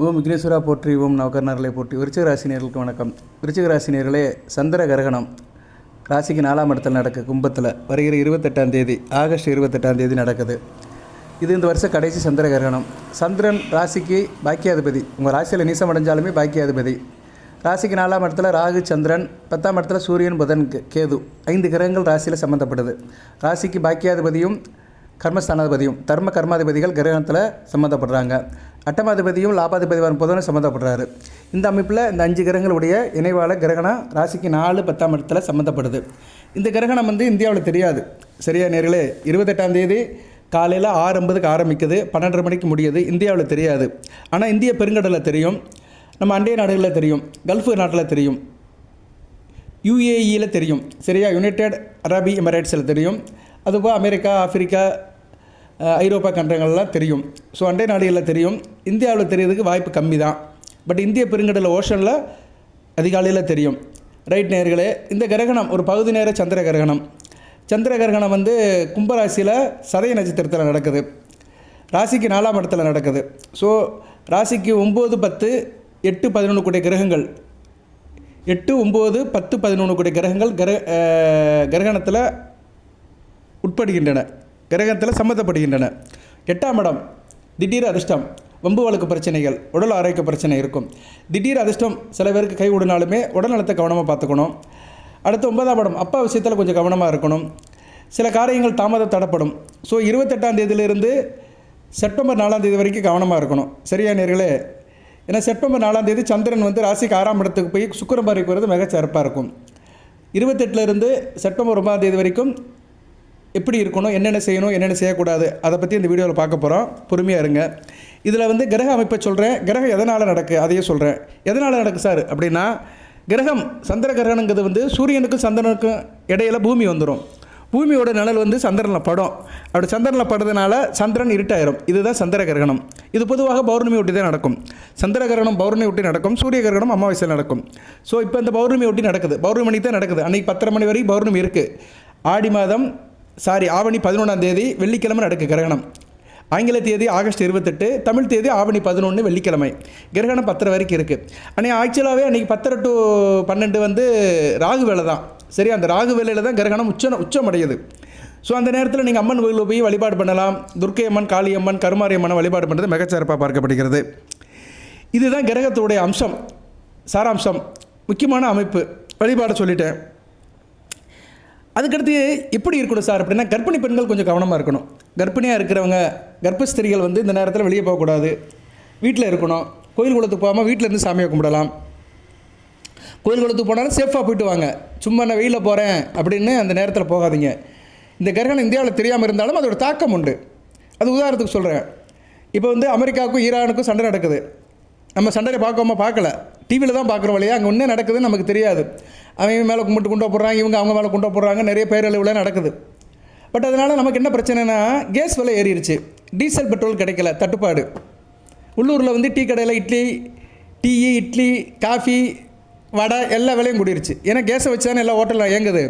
ஓம் விக்னேஸ்வரா போற்றி, ஓம் நவகர்ணர்களை போற்றி. விருச்சிக ராசினியர்களுக்கு வணக்கம். விருச்சிக ராசினியர்களே, சந்திர கிரகணம் ராசிக்கு 4ஆம் இடத்தில் நடக்குது. கும்பத்தில் வருகிற 28ஆம் தேதி, ஆகஸ்ட் 28ஆம் தேதி நடக்குது. இது இந்த வருஷம் கடைசி சந்திர கிரகணம். சந்திரன் ராசிக்கு பாக்கியாதிபதி. உங்கள் ராசியில் நீசம் அடைஞ்சாலுமே பாக்கியாதிபதி. ராசிக்கு 4ஆம் இடத்துல ராகு, சந்திரன், 10ஆம் இடத்துல சூரியன், புதன், கேது, 5 கிரகங்கள் ராசியில் சம்மந்தப்படுது. ராசிக்கு பாக்கியாதிபதியும் கர்மஸ்தானாதிபதியும் தர்ம கர்மாதிபதிகள் கிரகணத்தில் சம்மந்தப்படுறாங்க. அட்டமாதிபதியும் லாபாதிபதியும் புதனும் சம்மந்தப்படுறாரு. இந்த அமைப்பில் இந்த 5 கிரகங்களுடைய இணைவால கிரகணம் ராசிக்கு 4, 10ஆம் இடத்துல சம்மந்தப்படுது. இந்த கிரகணம் இந்தியாவில் தெரியாது. சரியா நேர்களே, 28ஆம் தேதி காலையில் 6:50க்கு ஆரம்பிக்குது, 12:30 மணிக்கு முடியுது. இந்தியாவில் தெரியாது. ஆனால் இந்திய பெருங்கடலில் தெரியும், நம்ம அண்டை நாடுகளில் தெரியும், கல்ஃப் நாட்டில் தெரியும், UAEயில் தெரியும். சரியா, யுனைடெட் அரபி எமிரேட்ஸில் தெரியும். அதுபோல் அமெரிக்கா, ஆப்பிரிக்கா, ஐரோப்பா கண்டங்கள்லாம் தெரியும். ஸோ அண்டை நாடுகளில் தெரியும். இந்தியாவில் தெரியறதுக்கு வாய்ப்பு கம்மி தான். பட் இந்திய பெருங்கடல் ஓஷனில் அதிகாலையில் தெரியும். ரைட் நேர்களே, இந்த கிரகணம் ஒரு பகுதி நேர சந்திர கிரகணம். சந்திர கிரகணம் கும்பராசியில் சதய நட்சத்திரத்தில் நடக்குது. ராசிக்கு 4ஆம் இடத்துல நடக்குது. ஸோ ராசிக்கு 9, 10, 8, 11 கூடிய கிரகங்கள், 8, 9, 10, 11 கூடிய கிரகங்கள் கிரகணத்தில் உட்படுகின்றன, கிரகத்தில் சம்மந்தப்படுகின்றன. 8ஆம் இடம் திடீர் அதிர்ஷ்டம், வம்பு வழக்கு பிரச்சனைகள், உடல் ஆரோக்கிய பிரச்சனை இருக்கும். திடீர் அதிர்ஷ்டம் சில பேருக்கு கை விடுனாலுமே உடல் நலத்தை கவனமாக பார்த்துக்கணும். அடுத்து 9ஆம் இடம் அப்பா விஷயத்தில் கொஞ்சம் கவனமாக இருக்கணும். சில காரியங்கள் தாமதம் தடப்படும். ஸோ 28ஆம் தேதியிலிருந்து செப்டம்பர் 4ஆம் தேதி வரைக்கும் கவனமாக இருக்கணும். சரியா நேர்களே, ஏன்னா செப்டம்பர் 4ஆம் தேதி சந்திரன் ராசிக்கு 6ஆம் இடத்துக்கு போய் சுக்கிரன் பார்வைக்கு வருது, மிக சிறப்பாக இருக்கும். 28லேருந்து செப்டம்பர் 9ஆம் தேதி வரைக்கும் எப்படி இருக்கணும், என்னென்ன செய்யணும், என்னென்ன செய்யக்கூடாது, அதை பற்றி இந்த வீடியோவில் பார்க்க போகிறோம். பொறுமையாக இருங்க. இதில் கிரக அமைப்பை சொல்கிறேன், கிரகம் எதனால் நடக்குது அதையும் சொல்கிறேன். எதனால் நடக்குது சார் அப்படின்னா, கிரகம் சந்திர கிரகணங்கிறது சூரியனுக்கும் சந்திரனுக்கும் இடையில் பூமி வந்துடும். பூமியோட நிழல் சந்திரனில் படம். அப்படி சந்திரனில் படுறதுனால சந்திரன் இருட்டாயிரும். இதுதான் சந்திர கிரகணம். இது பொதுவாக பௌர்ணமி ஒட்டி தான் நடக்கும். சந்திர கிரகணம் பௌர்ணமி ஒட்டி நடக்கும், சூரிய கிரகணம் அமாவாசையில் நடக்கும். ஸோ இப்போ இந்த பௌர்ணமி ஒட்டி நடக்குது, பௌர்ணமி மணி தான் நடக்குது. அன்றைக்கி 10:30 மணி வரைக்கும் பௌர்ணமி இருக்குது. ஆவணி 11ஆம் தேதி வெள்ளிக்கிழமை நடக்கு கிரகணம். ஆங்கில தேதி ஆகஸ்ட் 28, தமிழ் தேதி ஆவணி 11 வெள்ளிக்கிழமை. கிரகணம் 10:30 வரைக்கும் இருக்குது. ஆனால் ஆக்சுவலாகவே அன்றைக்கி 10:30 to 12 ராகு வேலை தான். சரி, அந்த ராகு வேலையில் தான் கிரகணம் உச்சமடையுது. ஸோ அந்த நேரத்தில் நீங்கள் அம்மன் கோயிலில் போய் வழிபாடு பண்ணலாம். துர்க்கை அம்மன், காளியம்மன், கருமாரி அம்மனை வழிபாடு பண்ணுறது மிகச்சிறப்பாக பார்க்கப்படுகிறது. இதுதான் கிரகத்துடைய அம்சம், சாராம்சம், முக்கியமான அமைப்பு. வழிபாடு சொல்லிட்டேன். அதுக்கடுத்து எப்படி இருக்கணும் சார் அப்படின்னா, கர்ப்பிணி பெண்கள் கொஞ்சம் கவனமாக இருக்கணும். கர்ப்பிணியாக இருக்கிறவங்க, கர்ப்பஸ்திரிகள் இந்த நேரத்தில் வெளியே போகக்கூடாது, வீட்டில் இருக்கணும். கோயில் குளத்துக்கு போகாமல் வீட்டிலேருந்து சாமியை கும்பிடலாம். கோயில் குளத்துக்கு போனாலும் சேஃபாக போயிட்டு வாங்க. சும்மா நான் வெயிலில் போகிறேன் அப்படின்னு அந்த நேரத்தில் போகாதீங்க. இந்த கிரகணம் இந்தியாவில் தெரியாமல் இருந்தாலும் அதோட தாக்கம் உண்டு. அது உதாரணத்துக்கு சொல்கிறேன். இப்போ அமெரிக்காவுக்கும் ஈரானுக்கும் சண்டை நடக்குது. நம்ம சண்டையை பார்க்கல, டிவியில் தான் பார்க்குறோம் இல்லையா. அங்கே ஒன்றே நடக்குதுன்னு நமக்கு தெரியாது. அவங்க மேலே கும்பிட்டு குண்டை போடுறாங்க, இவங்க அவங்க மேலே குண்டை போடுறாங்க, நிறைய பேரளவில் நடக்குது. பட் அதனால் நமக்கு என்ன பிரச்சனைனா, கேஸ் விலை ஏறிடுச்சு, டீசல் பெட்ரோல் கிடைக்கல, தட்டுப்பாடு. உள்ளூரில் டீ கடையில் இட்லி, காஃபி, வடை எல்லா விலையும் கூடிருச்சு. ஏன்னா கேஸை வச்சு தானே எல்லா ஹோட்டலில் இயங்குது.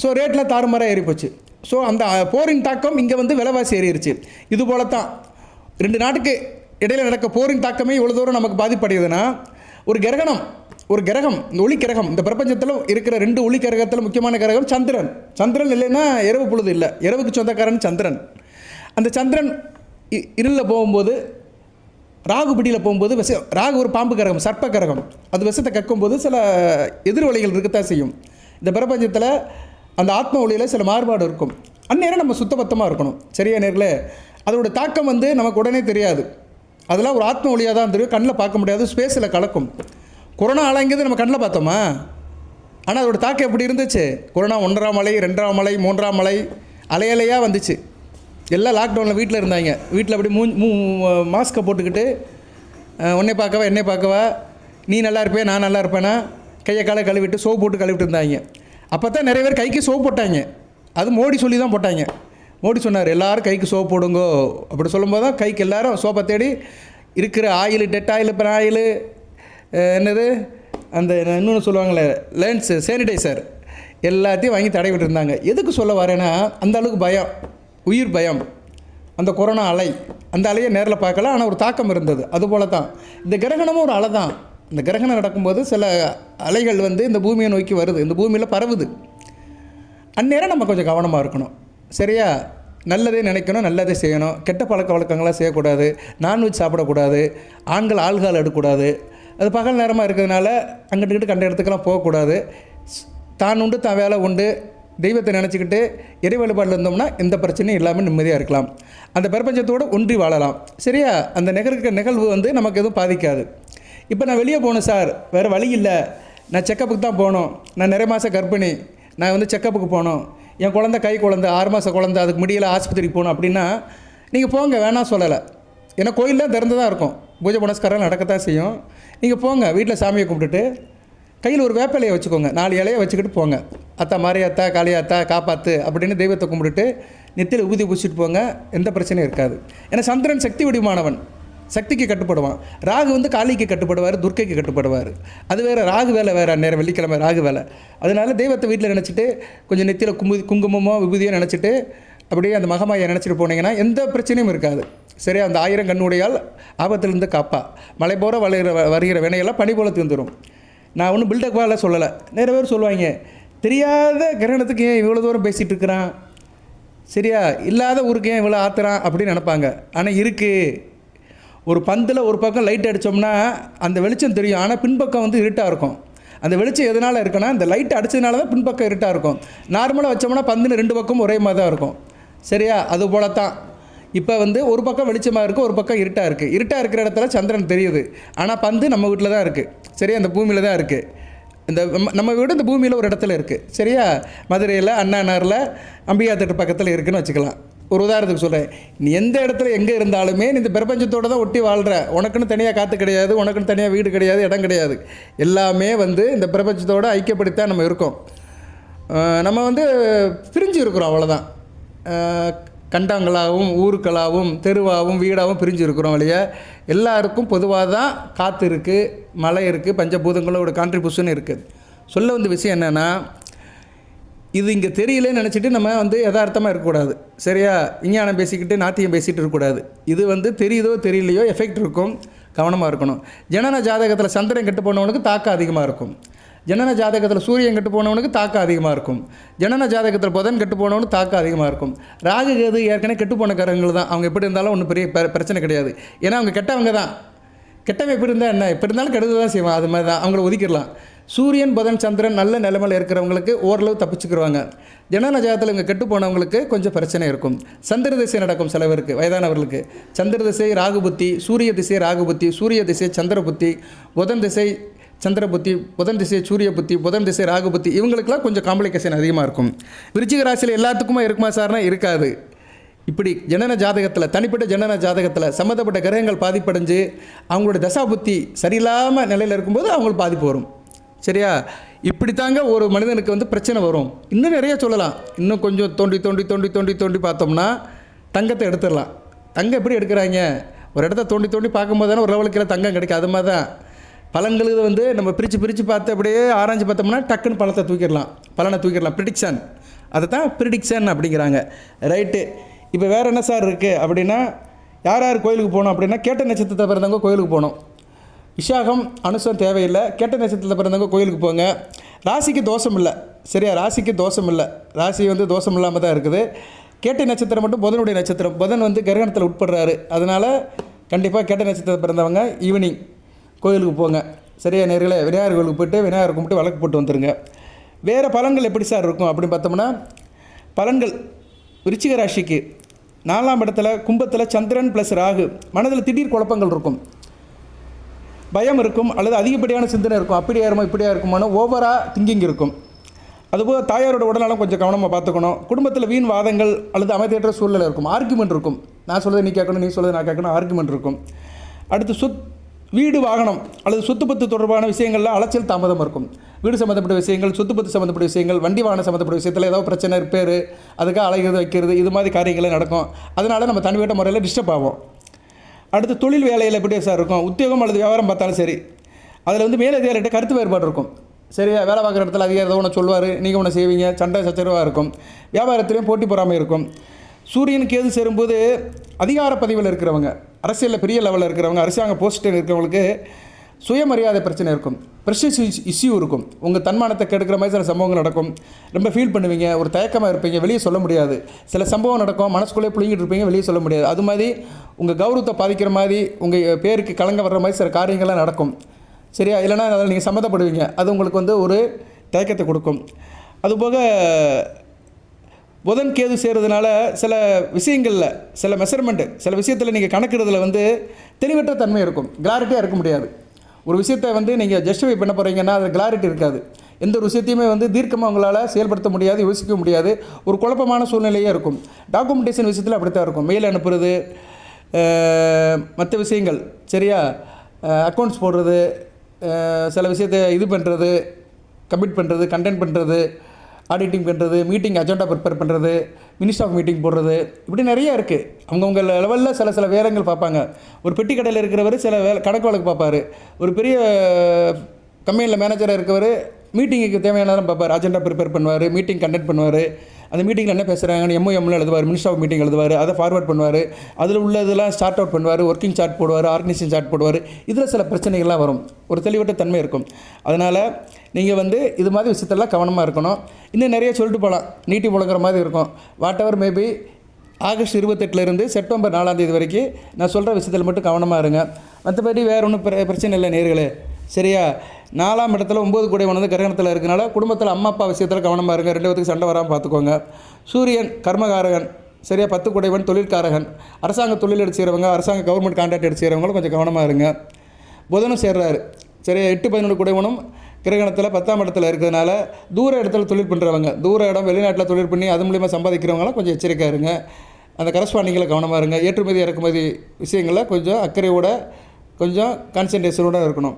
ஸோ ரேட்டில் தாறுமாறாக ஏறி போச்சு. ஸோ அந்த போரின் தாக்கம் இங்கே விலைவாசி ஏறிடுச்சு. இது போல தான் 2 நாட்டுக்கு இடையில் நடக்க போரின் தாக்கமே இவ்வளோ தூரம் நமக்கு பாதிப்படையுதுன்னா, ஒரு கிரகம், இந்த ஒளி கிரகம், இந்த பிரபஞ்சத்தில் இருக்கிற 2 ஒளி கிரகத்தில் முக்கியமான கிரகம் சந்திரன். சந்திரன் இல்லைன்னா இரவு பொழுது இல்லை, இரவுக்கு சொந்தக்காரன் சந்திரன். அந்த சந்திரன் இருளில் போகும்போது, ராகு பிடியில் போகும்போது ராகு ஒரு பாம்பு கிரகம், சர்ப்ப கிரகம். அது விஷத்தை கக்கும்போது சில எதிர்வலிகள் இருக்கத்தான் செய்யும். இந்த பிரபஞ்சத்தில் அந்த ஆத்ம ஒளியில் சில மாறுபாடு இருக்கும். அந்நேரம் நம்ம சுத்தபத்தமாக இருக்கணும். சரியா நேர்களே, அதோட தாக்கம் நமக்கு உடனே தெரியாது. அதெல்லாம் ஒரு ஆத்ம ஒளியாக தான் தெரியும், கண்ணில் பார்க்க முடியாது, ஸ்பேஸில் கலக்கும். கொரோனா அலைங்கிறது நம்ம கண்ணில் பார்த்தோமா? ஆனால் அதோட தாக்கம் எப்படி இருந்துச்சு? கொரோனா 1ஆம் அலை, 2ஆம் அலை, 3ஆம் அலை, அலையலையாக வந்துச்சு. எல்லாம் லாக்டவுனில் வீட்டில் இருந்தாங்க. வீட்டில் அப்படி மாஸ்க்கை போட்டுக்கிட்டு உன்னை பார்க்கவா என்னை பார்க்கவா, நீ நல்லா இருப்பேன் நான் நல்லா இருப்பேனா, கையை காலை கழுவிட்டு சோப்பு போட்டு கழுவிட்டு இருந்தாங்க. அப்போ தான் நிறைய பேர் கைக்கு சோப்பு போட்டாங்க. அது மோடி சொல்லி தான் போட்டாங்க. மோடி சொன்னார் எல்லோரும் கைக்கு சோப்பு போடுங்கோ. அப்படி சொல்லும்போது தான் கைக்கு எல்லோரும் சோப்பை தேடி இருக்கிற ஆயில், டெட் ஆயில், பென் ஆயில், என்னது அந்த இன்னொன்று சொல்லுவாங்களே லென்ஸ், சானிடைசர் எல்லாத்தையும் வாங்கி தடவிட்டு இருந்தாங்க. எதுக்கு சொல்ல வரேன்னா, அந்த அளவுக்கு பயம், உயிர் பயம். அந்த கொரோனா அலை, அந்த அலையை நேரில் பார்க்கல, ஆனால் ஒரு தாக்கம் இருந்தது. அதுபோல தான் இந்த கிரகணமும் ஒரு அலை தான். இந்த கிரகணம் நடக்கும்போது சில அலைகள் வந்து இந்த பூமியை நோக்கி வருது, இந்த பூமியில் பரவுது. அந்நேரம் நம்ம கொஞ்சம் கவனமாக இருக்கணும். சரியா? நல்லதே நினைக்கணும், நல்லதே செய்யணும். கெட்ட பழக்க வழக்கங்களாம் செய்யக்கூடாது. நான்வெஜ் சாப்பிடக்கூடாது. ஆண்கள் ஆள்கால் எடுக்கக்கூடாது. அது பகல் நேரமாக இருக்கிறதுனால அங்கிட்டு கண்ட இடத்துக்கெல்லாம் போகக்கூடாது. தான் உண்டு தான் வேலை உண்டு, தெய்வத்தை நினச்சிக்கிட்டு இறை வழிபாடில் இருந்தோம்னா எந்த பிரச்சனையும் இல்லாமல் நிம்மதியாக இருக்கலாம். அந்த பிரபஞ்சத்தோடு ஒன்றி வாழலாம். சரியா? அந்த நிகழ்வு வந்து நமக்கு எதுவும் பாதிக்காது. இப்போ நான் வெளியே போகணும் சார், வேறு வழி இல்லை, நான் செக்கப்புக்கு தான் போகணும், நான் நிறைய மாதம் கர்ப்பிணி, நான் வந்து செக்கப்புக்கு போகணும், என் குழந்தை கை குழந்தை 6 மாத குழந்தை, அதுக்கு முடியல, ஆஸ்பத்திரிக்கு போகணும் அப்படின்னா நீங்கள் போங்க, வேணாம் சொல்லலை. ஏன்னா கோயிலெலாம் திறந்து தான் இருக்கும், பூஜை புனஸ்காரம் நடக்கத்தான் செய்யும். நீங்கள் போங்க, வீட்டில் சாமியை கும்பிட்டுட்டு கையில் ஒரு வேப்பிலையை வச்சுக்கோங்க, 4 இலையை வச்சுக்கிட்டு போங்க. அத்தா மாரியாத்தா, காளியாத்தா, காப்பாற்று அப்படின்னு தெய்வத்தை கும்பிட்டுட்டு நெத்தியில் ஊதி பூச்சிட்டு போங்க, எந்த பிரச்சனையும் இருக்காது. ஏன்னா சந்திரன் சக்தி வடிவானவன், சக்திக்கு கட்டுப்படுவான். ராகு வந்து காளிக்கு கட்டுப்படுவார், துர்க்கைக்கு கட்டுப்படுவார். அது வேறு, ராகு வேலை வேறு, நேரம் வெள்ளிக்கிழமை ராகு வேலை. அதனால தெய்வத்தை வீட்டில் நினச்சிட்டு கொஞ்சம் நெத்தியில் குங்குமமோ விபூதியோ நினச்சிட்டு அப்படியே அந்த மகமாயை நினச்சிட்டு போனீங்கன்னா எந்த பிரச்சனையும் இருக்காது. சரியா? அந்த 1000 கண்ணுடையால் ஆபத்திலிருந்து காப்பா, மலை போல வருகிற வினையெல்லாம் பனி போல தீர்ந்துடும். நான் ஒன்றும் பில்டப்பாக சொல்லலை. நிறைய பேர் சொல்லுவாங்க, தெரியாத கிரகணத்துக்கு ஏன் இவ்வளோ தூரம் பேசிகிட்டு இருக்கிறான், சரியா, இல்லாத ஊருக்கு ஏன் இவ்வளோ ஆத்துறான் அப்படின்னு நினப்பாங்க. ஆனால் இருக்குது. ஒரு பந்தில் ஒரு பக்கம் லைட் அடித்தோம்னா அந்த வெளிச்சம் தெரியும், ஆனால் பின்பக்கம் வந்து இருட்டாக இருக்கும். அந்த வெளிச்சம் எதனால் இருக்குன்னா இந்த லைட் அடித்ததுனால தான் பின்பக்கம் இருட்டாக இருக்கும். நார்மலாக வச்சோம்னா பந்துன்னு 2 பக்கம் ஒரே மாதிரி தான் இருக்கும். சரியா? அது போல தான் இப்போ வந்து ஒரு பக்கம் வெளிச்சமாக இருக்குது, ஒரு பக்கம் இருட்டாக இருக்குது. இருட்டாக இருக்கிற இடத்துல சந்திரன் தெரியுது, ஆனால் பந்து நம்ம வீட்டில் தான் இருக்குது. சரியா? அந்த பூமியில் தான் இருக்குது. இந்த நம்ம வீடு இந்த பூமியில் ஒரு இடத்துல இருக்குது. சரியா? மதுரையில் அண்ணா நகரில் அம்பிகா தேட்டர் பக்கத்தில் இருக்குதுன்னு வச்சுக்கலாம். ஒரு உதாரணத்துக்கு சொல்கிறேன், நீ எந்த இடத்துல எங்கே இருந்தாலுமே நீ இந்த பிரபஞ்சத்தோடு தான் ஒட்டி வாழ்கிற. உனக்குன்னு தனியாக காற்று கிடையாது, உனக்குன்னு தனியாக வீடு கிடையாது, இடம் கிடையாது. எல்லாமே வந்து இந்த பிரபஞ்சத்தோடு ஐக்கியப்படுத்தான் நம்ம இருக்கோம். நம்ம வந்து பிரிஞ்சு இருக்கிறோம், அவ்வளோதான். கண்டங்களாகவும் ஊருக்களாகவும் தெருவாகவும் வீடாகவும் பிரிஞ்சு இருக்கிறோம். வழியா எல்லாருக்கும் பொதுவாக தான் காற்று இருக்குது, மழை இருக்குது, பஞ்சபூதங்களோட கான்ட்ரிபியூஷன் இருக்குது. சொல்ல வந்த விஷயம் என்னென்னா, இது இங்கே தெரியலேன்னு நினச்சிட்டு நம்ம வந்து யதார்த்தமாக இருக்கக்கூடாது. சரியா? விஞ்ஞானம் பேசிக்கிட்டு நாத்தியம் பேசிகிட்டு இருக்கக்கூடாது. இது வந்து தெரியுதோ தெரியலையோ எஃபெக்ட் இருக்கும், கவனமாக இருக்கணும். ஜனன ஜாதகத்தில் சந்திரன் கெட்டு போனவனுக்கு தாக்கம் அதிகமாக இருக்கும். ஜனன ஜாதகத்தில் சூரியன் கெட்டு போனவனுக்கு தாக்கம் அதிகமாக இருக்கும். ஜனன ஜாதகத்தில் புதன் கெட்டு போனவனுக்கு தாக்கம் அதிகமாக இருக்கும். ராகு கேது ஏற்கனவே கெட்டு போன கிரகங்கள் தான். அவங்க எப்படி இருந்தாலும் ஒன்றும் பெரிய பிரச்சனை கிடையாது. ஏன்னா அவங்க கெட்டவங்க தான். கெட்டவன் எப்படி இருந்தால் என்ன, எப்படி இருந்தாலும் கெடுதல் தான் செய்வான். அது மாதிரி தான் அவங்கள ஒதுக்கிடலாம். சூரியன் புதன் சந்திரன் நல்ல நிலைமையில் இருக்கிறவங்களுக்கு ஓரளவு தப்பிச்சுக்கிடுவாங்க. ஜனன ஜாதகத்தில் இங்கே கெட்டு போனவங்களுக்கு கொஞ்சம் பிரச்சனை இருக்கும். சந்திர திசை நடக்கும் சில பேருக்கு, வயதானவர்களுக்கு. சந்திர திசை ராகு புத்தி, சூரிய திசை ராகு புத்தி, சூரிய திசை சந்திர புத்தி, புதன் திசை சந்திர புத்தி, புதன் திசை சூரிய புத்தி, புதன் திசை ராகு புத்தி, இவங்களுக்கெல்லாம் கொஞ்சம் காம்ப்ளிகேஷன் அதிகமாக இருக்கும். விருச்சிக ராசியில் எல்லாத்துக்குமே இருக்குமா சார்னா இருக்காது. இப்படி ஜனன ஜாதகத்தில், தனிப்பட்ட ஜனன ஜாதகத்தில் சம்மந்தப்பட்ட கிரகங்கள் பாதிப்படைஞ்சு அவங்களோட தசா புத்தி சரியில்லாமல் நிலையில் இருக்கும்போது அவங்களுக்கு பாதிப்பு வரும். சரியா? இப்படி தாங்க ஒரு மனிதனுக்கு வந்து பிரச்சனை வரும். இன்னும் நிறைய சொல்லலாம். இன்னும் கொஞ்சம் தோண்டி தோண்டி தோண்டி தோண்டி தோண்டி பார்த்தோம்னா தங்கத்தை எடுத்துடலாம். தங்கம் எப்படி எடுக்கிறாங்க, ஒரு இடத்த தோண்டி தோண்டி பார்க்கும்போது தானே ஒரு லெவலுக்கு தங்கம் கிடைக்கும். அது மாதிரி தான் பலன்களுக்கு வந்து நம்ம பிரித்து பார்த்து அப்படியே ஆராய்ச்சி பார்த்தோம்னா டக்குன்னு பலனை தூக்கிடலாம். ப்ரிடிக்ஷன், அதை தான் ப்ரிடிக்ஷன் அப்படிங்கிறாங்க. ரைட்டு. இப்போ வேறு என்ன சார் இருக்குது அப்படின்னா, யார் கோயிலுக்கு போகணும் அப்படின்னா, கேட்ட நட்சத்திரத்தை பிறந்தவங்க கோயிலுக்கு போகணும். விஷாகம் அனுசம் தேவையில்லை. கேட்ட நட்சத்திரத்தில் பிறந்தவங்க கோயிலுக்கு போங்க. ராசிக்கு தோஷம் இல்லை. சரியா? ராசிக்கு தோஷம் இல்லை. ராசி வந்து தோஷம் இல்லாமல் தான் இருக்குது. கேட்ட நட்சத்திரம் மட்டும் புதனுடைய நட்சத்திரம். புதன் வந்து கிரகணத்தில் உட்படுறாரு. அதனால் கண்டிப்பாக கேட்ட நட்சத்திரத்தில் பிறந்தவங்க ஈவினிங் கோயிலுக்கு போங்க. சரியா நேர்களே? விநாயகர் கோயிலுக்கு போய்ட்டு விநாயகர் கும்பிட்டு விளக்கு போட்டு வந்துடுங்க. வேறு பலன்கள் எப்படி சார் இருக்கும் அப்படின்னு பார்த்தோம்னா, பலன்கள் விருச்சிக ராசிக்கு 4ஆம் இடத்துல கும்பத்தில் சந்திரன் ப்ளஸ் ராகு. மனதில் திடீர் குழப்பங்கள் இருக்கும், பயம் இருக்கும், அல்லது அதிகப்படியான சிந்தனை இருக்கும். அப்படியே இருக்குமோ இப்படியா இருக்குமானோ ஓவராக திங்கிங் இருக்கும். அதுபோல் தாயாரோட உடல்நலம் கொஞ்சம் கவனமாக பார்த்துக்கணும். குடும்பத்தில் வீண் வாதங்கள் அல்லது அமைதியற்ற சூழ்நிலை இருக்கும். ஆர்குமெண்ட் இருக்கும். நான் சொல்கிறத நீ கேட்கணும், நீ சொல்கிறத நான் கேட்கணும், ஆர்குமெண்ட் இருக்கும். அடுத்து வீடு வாகனம் அல்லது சொத்துப்பத்து தொடர்பான விஷயங்கள்லாம் அலைச்சல் தாமதம் இருக்கும். வீடு சம்மந்தப்பட்ட விஷயங்கள், சொத்துப்பத்து சம்மந்தப்பட்ட விஷயங்கள், வண்டி வாகனம் சம்மந்தப்பட்ட விஷயத்தில் ஏதாவது பிரச்சனை, ரிப்பேர், அதுக்காக அலைகிறது வைக்கிறது, இது மாதிரி காரியங்களே நடக்கும். அதனால் நம்ம தனிப்பட்ட முறையில் டிஸ்டர்ப் ஆகும். அடுத்து தொழில் வேலையில் எப்படி சார் இருக்கும், உத்தியோகம் அல்லது வியாபாரம் பார்த்தாலும் சரி, அதில் வந்து மேலதிகாரிகிட்ட கருத்து வேறுபாடு இருக்கும். சரியா? வேலை பார்க்குற இடத்துல அதிகாரி ஏதோ ஒன்று சொல்லுவார், நீங்கள் ஒன்று செய்வீங்க, சண்டை சச்சரவாக இருக்கும். வியாபாரத்திலையும் போட்டி பொறாமை இருக்கும். சூரியன் கேது சேரும்போது அதிகார பதவியில் இருக்கிறவங்க, அரசியலில் பெரிய லெவலில் இருக்கிறவங்க, அரசாங்க போஸ்ட்டில் இருக்கிறவங்களுக்கு சுயமரியாதை பிரச்சனை இருக்கும், ப்ரெஷஸ் இஷ்யூ இருக்கும், உங்கள் தன்மானத்தை கெடுக்கிற மாதிரி சில சம்பவங்கள் நடக்கும், ரொம்ப ஃபீல் பண்ணுவீங்க, ஒரு தயக்கமாக இருப்பீங்க, வெளியே சொல்ல முடியாது, சில சம்பவம் நடக்கும், மனசுக்குள்ளே புழுங்கிட்டு இருப்பீங்க, வெளியே சொல்ல முடியாது. அது மாதிரி உங்கள் கௌரவத்தை பாதிக்கிற மாதிரி, உங்கள் பேருக்கு கலங்க வர்ற மாதிரி சில காரியங்கள்லாம் நடக்கும். சரியா? இல்லைனா அதில் நீங்கள் சம்மந்தப்படுவீங்க, அது உங்களுக்கு ஒரு தயக்கத்தை கொடுக்கும். அதுபோக புதன் கேது சேருறதுனால சில விஷயங்களில் சில மெஷர்மெண்ட்டு, சில விஷயத்தில் நீங்கள் கணக்கிடுறதுல தெளிவற்ற தன்மை இருக்கும், கிளாரிட்டியாக இருக்க முடியாது. ஒரு விஷயத்தை நீங்கள் ஜஸ்டிஃபை பண்ண போகிறீங்கன்னா அது கிளாரிட்டி இருக்காது. எந்த ஒரு விஷயத்தையுமே தீர்க்கமாக உங்களால் செயல்படுத்த முடியாது, யோசிக்க முடியாது, ஒரு குழப்பமான சூழ்நிலையே இருக்கும். டாக்குமெண்டேஷன் விஷயத்தில் அப்படி தான் இருக்கும். மெயில் அனுப்புறது, மற்ற விஷயங்கள், சரியா, அக்கௌண்ட்ஸ் போடுறது, சில விஷயத்தை பண்ணுறது, கமிட் பண்ணுறது, கண்டென்ட் பண்ணுறது, ஆடிட்டிங் பண்ணுறது, மீட்டிங் அஜெண்டா ப்ரிப்பேர் பண்ணுறது, மினிஸ்ட் ஆஃப் மீட்டிங் போடுறது, இப்படி நிறையா இருக்குது. அவங்கவுங்க லெவலில் சில வேலைகள் பார்ப்பாங்க. ஒரு பெட்டி கடையில் இருக்கிறவர் சில கணக்கு வழக்கு பார்ப்பார். ஒரு பெரிய கம்பெனியில் மேனேஜராக இருக்கவர் மீட்டிங்குக்கு தேவையானதெல்லாம் பார்ப்பார், அஜெண்டா ப்ரிப்பேர் பண்ணுவார், மீட்டிங் கண்டக்ட் பண்ணுவார், அந்த மீட்டிங்கில் என்ன பேசுகிறாங்கன்னு எம்ஓஎம்ல எழுதுவார், மினிஸ்ட் ஆஃப் மீட்டிங் எழுதுவார், அதை ஃபார்வர்ட் பண்ணுவார், அதில் உள்ளதெல்லாம் ஸ்டார்ட் அவுட் பண்ணுவார், ஒர்க்கிங் சார்ட் போடுவார், ஆர்கனைசேஷன் சார்ட் போடுவார். இதில் சில பிரச்சனைகள்லாம் வரும், ஒரு தெளிவற்ற தன்மை இருக்கும். அதனால் நீங்கள் இது மாதிரி விஷயத்தெல்லாம் கவனமாக இருக்கணும். இன்னும் நிறைய சொல்லிட்டு போகலாம், நீட்டி முழங்குற மாதிரி இருக்கும். What ever maybe August 28 September 4 வரைக்கும் நான் சொல்கிற விஷயத்தில் மட்டும் கவனமாக இருங்க. மற்றபடி வேறு ஒன்றும் பிரச்சனை இல்லை நேர்களே. சரியா? 4ஆம் இடத்துல 9 கூடையவன் கிரகணத்தில் இருக்கனால குடும்பத்தில் அம்மா அப்பா விஷயத்தில் கவனமாக இருங்க. 2 பேத்துக்கு சண்டை வராமல் பார்த்துக்கோங்க. சூரியன் கர்மகாரகன், சரியா, 10 கூடையவன் தொழில்காரகன், அரசாங்க தொழில் எடுத்து செய்கிறவங்க, அரசாங்க கவர்மெண்ட் கான்ட்ராக்ட் எடுத்து செய்கிறவங்களும் கொஞ்சம் கவனமாக இருங்க. புதனும் சேர்றாரு, சரியா, 8-11 கூடையவனும் கிரகணத்தில் 10ஆம் இடத்துல இருக்கிறதுனால தூர இடத்துல தொழில் பண்ணுறவங்க, தூர இடம் வெளிநாட்டில் தொழில் பண்ணி அது மூலிமா சம்பாதிக்கிறவங்களாம் கொஞ்சம் எச்சரிக்கையாக இருங்க. அந்த கரஸ்பாண்டிங்கில் கவனமாக இருங்க. ஏற்றுமதி இறக்குமதி விஷயங்களில் கொஞ்சம் அக்கறையோட, கொஞ்சம் கான்சன்ட்ரேஷனோடு இருக்கணும்.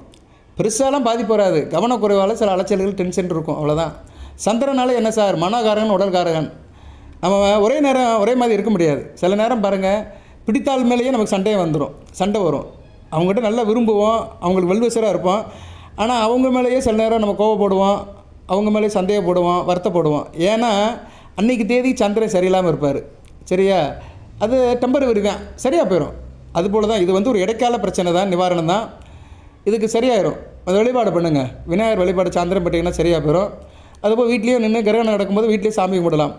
பெருசாலாம் பாதிப்பு வராது, கவனக்குறைவால் சில அலைச்சல்கள், டென்ஷன் இருக்கும், அவ்வளோதான். சந்திரனால என்ன சார், மனோகாரகன் உடல்காரகன், நம்ம ஒரே நேரம் ஒரே மாதிரி இருக்க முடியாது. சில நேரம் பாருங்கள், பிடித்தால் மேலேயே நமக்கு சண்டை வரும். அவங்ககிட்ட நல்லா விரும்புவோம், அவங்களுக்கு வெல்விசராக இருப்போம். ஆனால் அவங்க மேலேயே சில நேரம் நம்ம கோவப்படுவோம், அவங்க மேலேயே சந்தேகப்படுவோம், வருத்தப்படுவோம். ஏன்னா அன்றைக்கி தேதி சந்திரன் சரியில்லாமல் இருப்பார். சரியா? அது டெம்பரவரி தான், சரியாக போயிடும். அதுபோல் தான் இது ஒரு இடைக்கால பிரச்சனை தான், நிவாரணம் தான். இதுக்கு சரியாயிரும். அது வழிபாடு பண்ணுங்கள், விநாயகர் வழிபாடு சாயந்தரம் பண்ணிங்கன்னா சரியாக போயிடும். அதுபோல் வீட்லேயும் நின்று கிரகணம் நடக்கும்போது வீட்லேயே சாமி கும்பிடலாம்.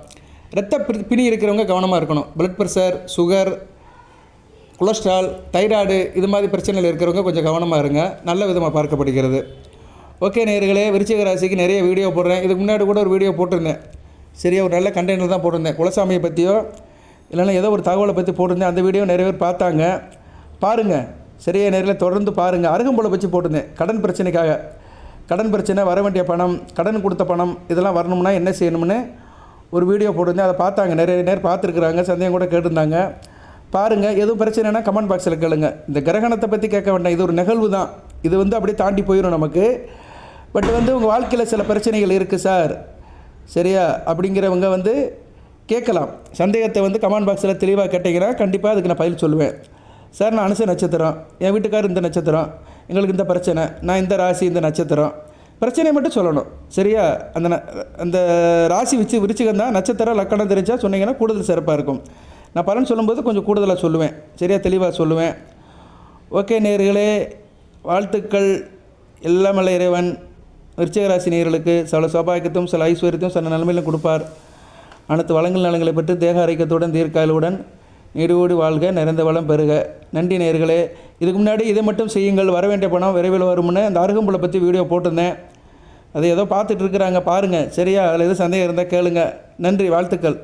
ரத்த பிணி இருக்கிறவங்க கவனமாக இருக்கணும். Blood pressure, sugar, cholesterol, thyroid, இது மாதிரி பிரச்சனைகள் இருக்கிறவங்க கொஞ்சம் கவனமாக இருங்க, நல்ல விதமாக பார்க்கப்படுகிறது. ஓகே நேயர்களே, விருச்சிக ராசிக்கு நிறைய வீடியோ போடுறேன். இதுக்கு முன்னாடி கூட ஒரு வீடியோ போட்டிருந்தேன், சரியா, ஒரு நல்ல கண்டென்ட்டில் தான் போட்டிருந்தேன். குலசாமியை பற்றியோ இல்லைன்னா ஏதோ ஒரு தகவலை பற்றி போட்டிருந்தேன். அந்த வீடியோ நிறைய பேர் பார்த்தாங்க, பாருங்கள். சரியா நேரில் தொடர்ந்து பாருங்கள். அருகம்புலை வச்சு போட்டிருந்தேன், கடன் பிரச்சனைக்காக. கடன் பிரச்சனை, வர வேண்டிய பணம், கடன் கொடுத்த பணம், இதெல்லாம் வரணும்னா என்ன செய்யணும்னு ஒரு வீடியோ போட்டிருந்தேன். அதை பார்த்தாங்க, நிறைய நேரம் பார்த்துருக்குறாங்க, சந்தேகம் கூட கேட்டிருந்தாங்க. பாருங்கள். எதுவும் பிரச்சனைனா கமெண்ட் பாக்ஸில் கேளுங்க. இந்த கிரகணத்தை பற்றி கேட்க வேண்டாம், இது ஒரு நிகழ்வு தான். இது அப்படியே தாண்டி போயிடும் நமக்கு. பட் உங்கள் வாழ்க்கையில் சில பிரச்சனைகள் இருக்குது சார், சரியா, அப்படிங்கிறவங்க கேட்கலாம். சந்தேகத்தை கமெண்ட் பாக்ஸில் தெளிவாக கேட்டிங்கன்னா கண்டிப்பாக அதுக்கு நான் பதில் சொல்லுவேன். சார், நான் அனுச நட்சத்திரம், என் வீட்டுக்காரர் இந்த நட்சத்திரம், எங்களுக்கு இந்த பிரச்சனை, நான் இந்த ராசி, இந்த நட்சத்திரம், பிரச்சனையை மட்டும் சொல்லணும். சரியா? அந்த ராசி விருச்சிகம் தான், நட்சத்திரம் லக்கணம் தெரிஞ்சால் சொன்னீங்கன்னா கூடுதல் சிறப்பாக இருக்கும். நான் பலன் சொல்லும்போது கொஞ்சம் கூடுதலாக சொல்லுவேன், சரியா, தெளிவாக சொல்லுவேன். ஓகே நேயர்களே, வாழ்த்துக்கள். எல்லாம் வல்ல இறைவன் விருச்சிக ராசி நேயர்களுக்கு சில சௌபாகியத்தையும் சில ஐஸ்வர்யத்தையும் சில நன்மையிலும் கொடுப்பார். அனைத்து வளங்கள் நலங்களை பெற்று தேக ஆரோக்கியத்துடன் தீர்க்காயலுடன் நீடோடி வாழ்க, நிறைந்த வளம் பெறுக. நன்றி நேயர்களே. இதுக்கு முன்னாடி இதை மட்டும் செய்யுங்கள், வர வேண்டிய பணம் விரைவில் வரும்னு அந்த அருகம்புலை பற்றி வீடியோ போட்டிருந்தேன். அதை ஏதோ பார்த்துட்டு இருக்கிறாங்க, பாருங்கள். சரியா? அதில் எதுவும் சந்தேகம் இருந்தால் கேளுங்க. நன்றி, வாழ்த்துக்கள்.